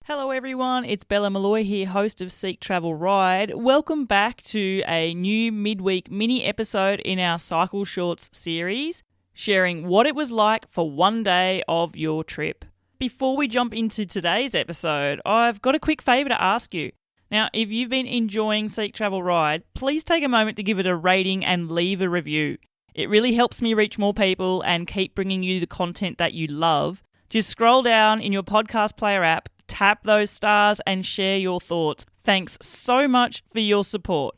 Hello everyone, it's Bella Malloy here, host of Seek Travel Ride. Welcome back to a new midweek mini episode in our Cycle Shorts series, sharing what it was like for one day of your trip. Before we jump into today's episode, I've got a quick favour to ask you. Now, if you've been enjoying Seek Travel Ride, please take a moment to give it a rating and leave a review. It really helps me reach more people and keep bringing you the content that you love. Just scroll down in your podcast player app, tap those stars and share your thoughts. Thanks so much for your support.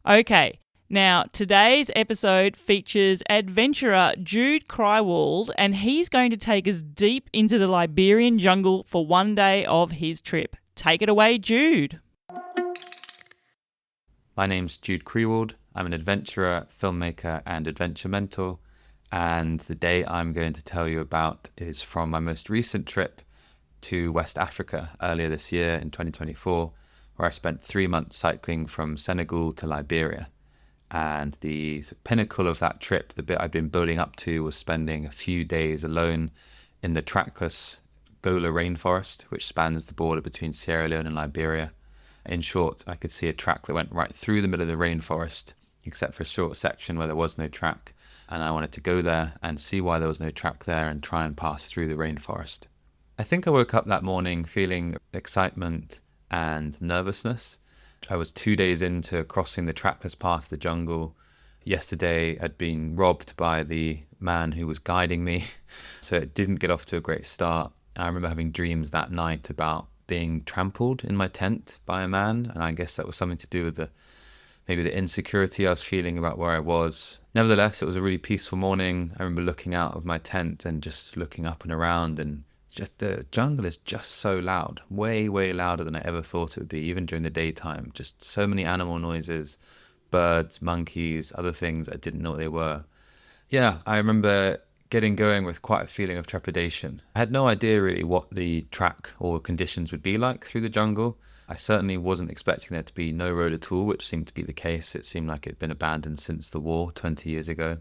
Okay, now today's episode features adventurer Jude Kriwald, and he's going to take us deep into the Liberian jungle for one day of his trip. Take it away, Jude. My name's Jude Kriwald. I'm an adventurer, filmmaker and adventure mentor, and the day I'm going to tell you about is from my most recent trip to West Africa earlier this year in 2024, where I spent 3 months cycling from Senegal to Liberia. And the pinnacle of that trip, the bit I've been building up to, was spending a few days alone in the trackless Gola rainforest, which spans the border between Sierra Leone and Liberia. In short, I could see a track that went right through the middle of the rainforest, except for a short section where there was no track. And I wanted to go there and see why there was no track there and try and pass through the rainforest. I think I woke up that morning feeling excitement and nervousness. I was 2 days into crossing the trackless path of the jungle. Yesterday I'd been robbed by the man who was guiding me, so it didn't get off to a great start. I remember having dreams that night about being trampled in my tent by a man, and I guess that was something to do with maybe the insecurity I was feeling about where I was. Nevertheless, it was a really peaceful morning. I remember looking out of my tent and just looking up and around, and just the jungle is just so loud, way, way louder than I ever thought it would be, even during the daytime. Just so many animal noises, birds, monkeys, other things I didn't know what they were. Yeah, I remember getting going with quite a feeling of trepidation. I had no idea really what the track or conditions would be like through the jungle. I certainly wasn't expecting there to be no road at all, which seemed to be the case. It seemed like it had been abandoned since the war 20 years ago.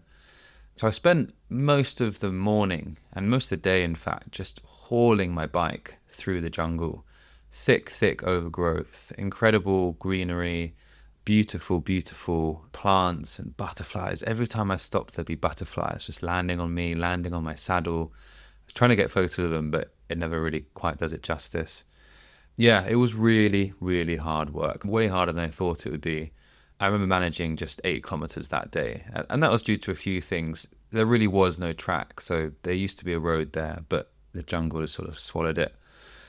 So I spent most of the morning, and most of the day in fact, just hauling my bike through the jungle. Thick overgrowth, incredible greenery, beautiful, beautiful plants and butterflies. Every time I stopped, there'd be butterflies just landing on me, landing on my saddle. I was trying to get photos of them, but it never really quite does it justice. Yeah, it was really, really hard work, way harder than I thought it would be. I remember managing just 8 kilometers that day, and that was due to a few things. There really was no track, so there used to be a road there, but the jungle has sort of swallowed it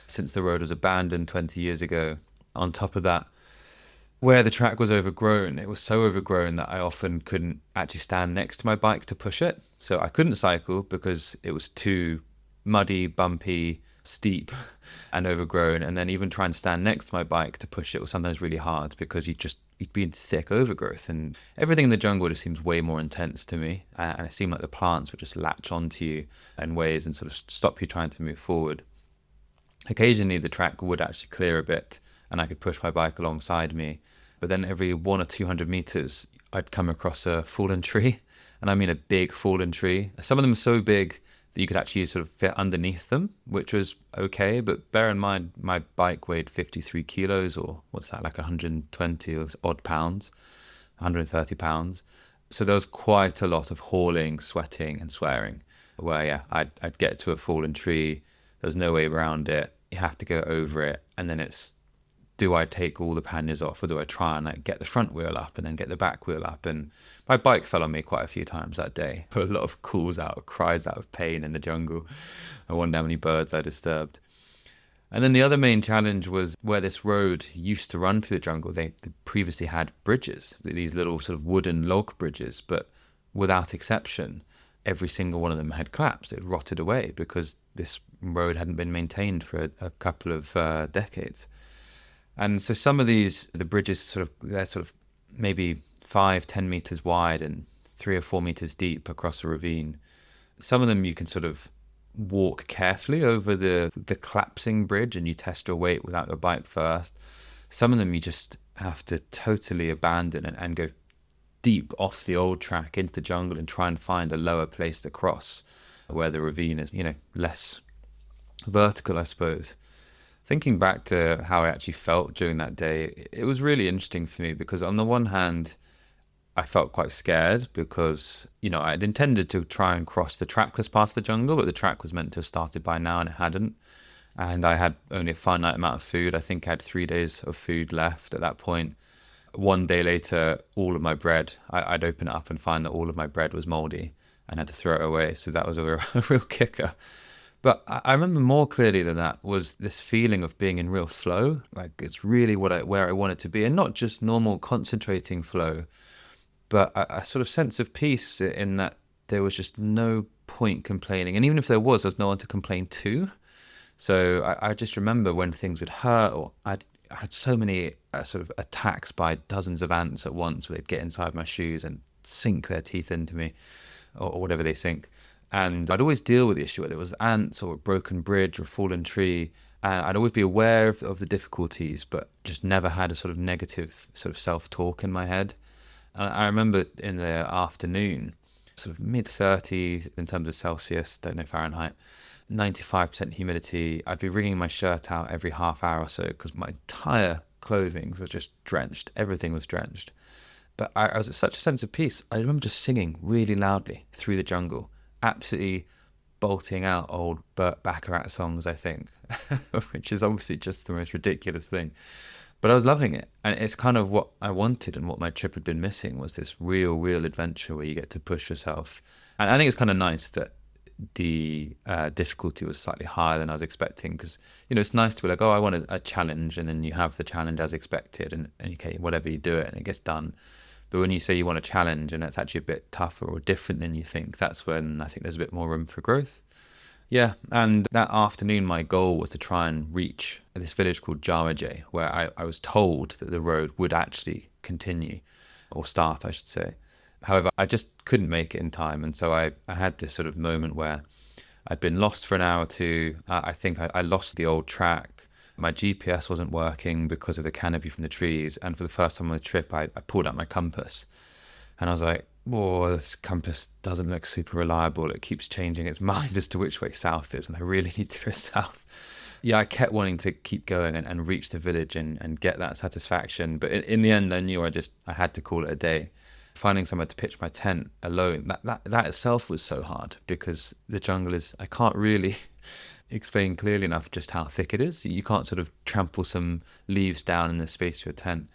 since the road was abandoned 20 years ago. On top of that, where the track was overgrown, it was so overgrown that I often couldn't actually stand next to my bike to push it. So I couldn't cycle because it was too muddy, bumpy, steep and overgrown. And then even trying to stand next to my bike to push it was sometimes really hard because you'd be in thick overgrowth, and everything in the jungle just seems way more intense to me. And it seemed like the plants would just latch onto you in ways and sort of stop you trying to move forward. Occasionally the track would actually clear a bit and I could push my bike alongside me. But then every 100 or 200 meters, I'd come across a fallen tree. And I mean a big fallen tree. Some of them are so big that you could actually sort of fit underneath them, which was okay. But bear in mind, my bike weighed 53 kilos, or what's that, like 120 or odd pounds, 130 pounds. So there was quite a lot of hauling, sweating and swearing, where yeah, I'd get to a fallen tree. There was no way around it. You have to go over it. And then it's, do I take all the panniers off, or do I try and like get the front wheel up and then get the back wheel up? And my bike fell on me quite a few times that day. Put a lot of cries out of pain in the jungle. I wonder how many birds I disturbed. And then the other main challenge was where this road used to run through the jungle. They previously had bridges, these little sort of wooden log bridges, but without exception, every single one of them had collapsed. It rotted away because this road hadn't been maintained for a couple of decades. And so some of the bridges they're sort of maybe 5-10 meters wide and 3 or 4 meters deep across a ravine. Some of them you can sort of walk carefully over the collapsing bridge and you test your weight without your bike first. Some of them you just have to totally abandon and go deep off the old track into the jungle and try and find a lower place to cross where the ravine is, less vertical, I suppose. Thinking back to how I actually felt during that day, it was really interesting for me because on the one hand, I felt quite scared because, I'd intended to try and cross the trackless part of the jungle, but the track was meant to have started by now and it hadn't. And I had only a finite amount of food. I think I had 3 days of food left at that point. One day later, all of my bread, I'd open it up and find that all of my bread was moldy and had to throw it away. So that was a real kicker. But I remember more clearly than that was this feeling of being in real flow. Like it's really where I wanted to be, and not just normal concentrating flow, but a sort of sense of peace in that there was just no point complaining. And even if there was no one to complain to. So I just remember when things would hurt, or I had so many sort of attacks by dozens of ants at once where they'd get inside my shoes and sink their teeth into me, or whatever they sink. And I'd always deal with the issue, whether it was ants or a broken bridge or a fallen tree. And I'd always be aware of the difficulties, but just never had a sort of negative sort of self-talk in my head. And I remember in the afternoon, sort of mid-30s in terms of Celsius, don't know Fahrenheit, 95% humidity. I'd be wringing my shirt out every half hour or so because my entire clothing was just drenched. Everything was drenched. But I was at such a sense of peace. I remember just singing really loudly through the jungle, absolutely bolting out old Burt Bacharach songs, I think, which is obviously just the most ridiculous thing. But I was loving it. And it's kind of what I wanted and what my trip had been missing was this real adventure where you get to push yourself. And I think it's kind of nice that the difficulty was slightly higher than I was expecting because, it's nice to be like, oh, I want a challenge. And then you have the challenge as expected and okay, whatever you do it and it gets done. But when you say you want a challenge and it's actually a bit tougher or different than you think, that's when I think there's a bit more room for growth. Yeah, and that afternoon, my goal was to try and reach this village called Jawaje, where I was told that the road would actually continue, or start, I should say. However, I just couldn't make it in time, and so I had this sort of moment where I'd been lost for an hour or two. I think I lost the old track. My GPS wasn't working because of the canopy from the trees, and for the first time on the trip, I pulled out my compass, and I was like, "Whoa, this compass doesn't look super reliable. It keeps changing its mind as to which way south is, and I really need to go south." Yeah, I kept wanting to keep going and reach the village and get that satisfaction, but in the end, I knew I had to call it a day. Finding somewhere to pitch my tent alone, that itself was so hard because the jungle is, I can't really explain clearly enough just how thick it is. You can't sort of trample some leaves down in the space of your tent.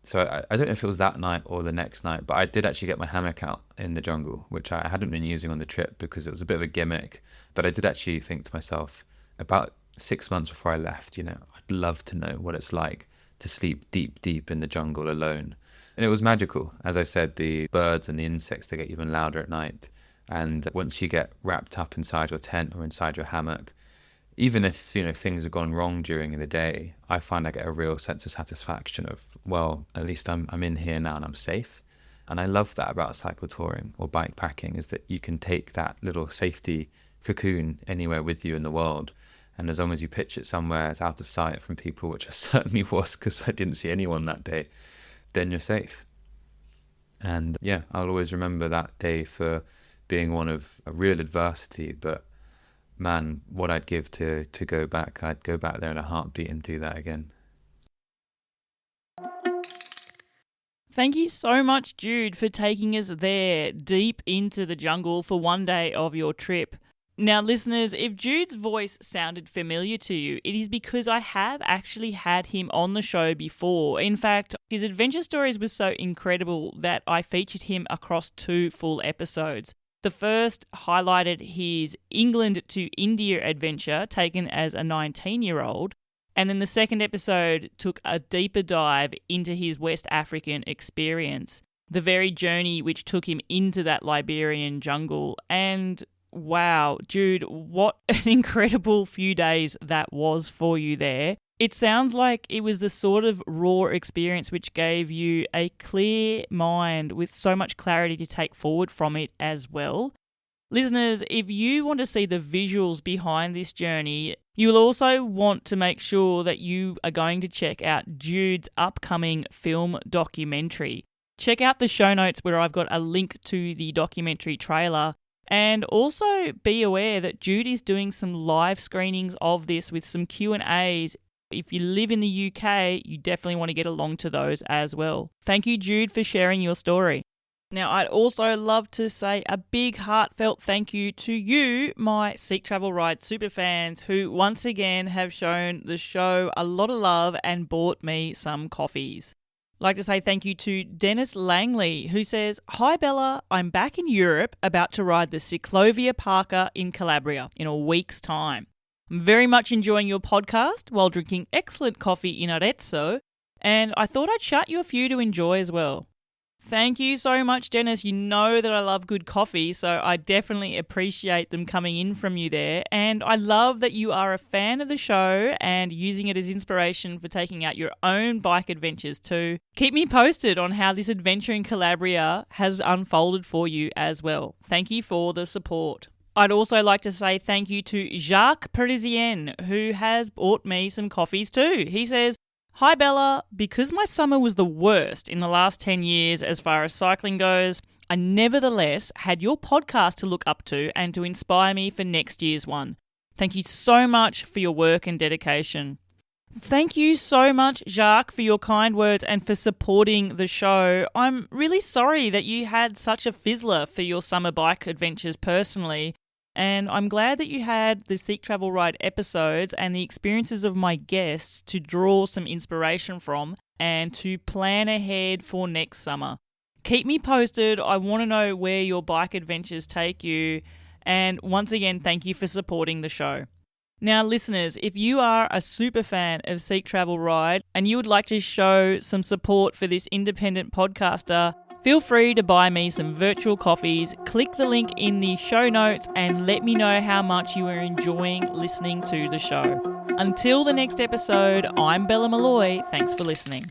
So I don't know if it was that night or the next night, but I did actually get my hammock out in the jungle, which I hadn't been using on the trip because it was a bit of a gimmick. But I did actually think to myself, about 6 months before I left, I'd love to know what it's like to sleep deep in the jungle alone. And it was magical. As I said, the birds and the insects, they get even louder at night. And once you get wrapped up inside your tent or inside your hammock, even if, things have gone wrong during the day, I find I get a real sense of satisfaction of, well, at least I'm in here now and I'm safe. And I love that about cycle touring or bike packing, is that you can take that little safety cocoon anywhere with you in the world. And as long as you pitch it somewhere it's out of sight from people, which I certainly was because I didn't see anyone that day, then you're safe. And yeah, I'll always remember that day for being one of a real adversity, but man, what I'd give to go back. I'd go back there in a heartbeat and do that again. Thank you so much, Jude, for taking us there deep into the jungle for one day of your trip. Now, listeners, if Jude's voice sounded familiar to you, it is because I have actually had him on the show before. In fact, his adventure stories were so incredible that I featured him across 2 full episodes. The first highlighted his England to India adventure taken as a 19-year-old, and then the second episode took a deeper dive into his West African experience, the very journey which took him into that Liberian jungle. And wow, Jude, what an incredible few days that was for you there. It sounds like it was the sort of raw experience which gave you a clear mind with so much clarity to take forward from it as well. Listeners, if you want to see the visuals behind this journey, you will also want to make sure that you are going to check out Jude's upcoming film documentary. Check out the show notes where I've got a link to the documentary trailer. And also be aware that Jude is doing some live screenings of this with some Q&As If you live in the UK, you definitely want to get along to those as well. Thank you, Jude, for sharing your story. Now, I'd also love to say a big heartfelt thank you to you, my Seek Travel Ride superfans, who once again have shown the show a lot of love and bought me some coffees. I'd like to say thank you to Dennis Langley, who says, "Hi Bella, I'm back in Europe about to ride the Ciclovia Parker in Calabria in a week's time. I'm very much enjoying your podcast while drinking excellent coffee in Arezzo, and I thought I'd shout you a few to enjoy as well." Thank you so much, Dennis. You know that I love good coffee, so I definitely appreciate them coming in from you there. And I love that you are a fan of the show and using it as inspiration for taking out your own bike adventures too. Keep me posted on how this adventure in Calabria has unfolded for you as well. Thank you for the support. I'd also like to say thank you to Jacques Parisien, who has bought me some coffees too. He says, "Hi Bella, because my summer was the worst in the last 10 years as far as cycling goes, I nevertheless had your podcast to look up to and to inspire me for next year's one. Thank you so much for your work and dedication." Thank you so much, Jacques, for your kind words and for supporting the show. I'm really sorry that you had such a fizzler for your summer bike adventures personally. And I'm glad that you had the Seek Travel Ride episodes and the experiences of my guests to draw some inspiration from and to plan ahead for next summer. Keep me posted. I want to know where your bike adventures take you. And once again, thank you for supporting the show. Now, listeners, if you are a super fan of Seek Travel Ride and you would like to show some support for this independent podcaster, feel free to buy me some virtual coffees. Click the link in the show notes and let me know how much you are enjoying listening to the show. Until the next episode, I'm Bella Malloy. Thanks for listening.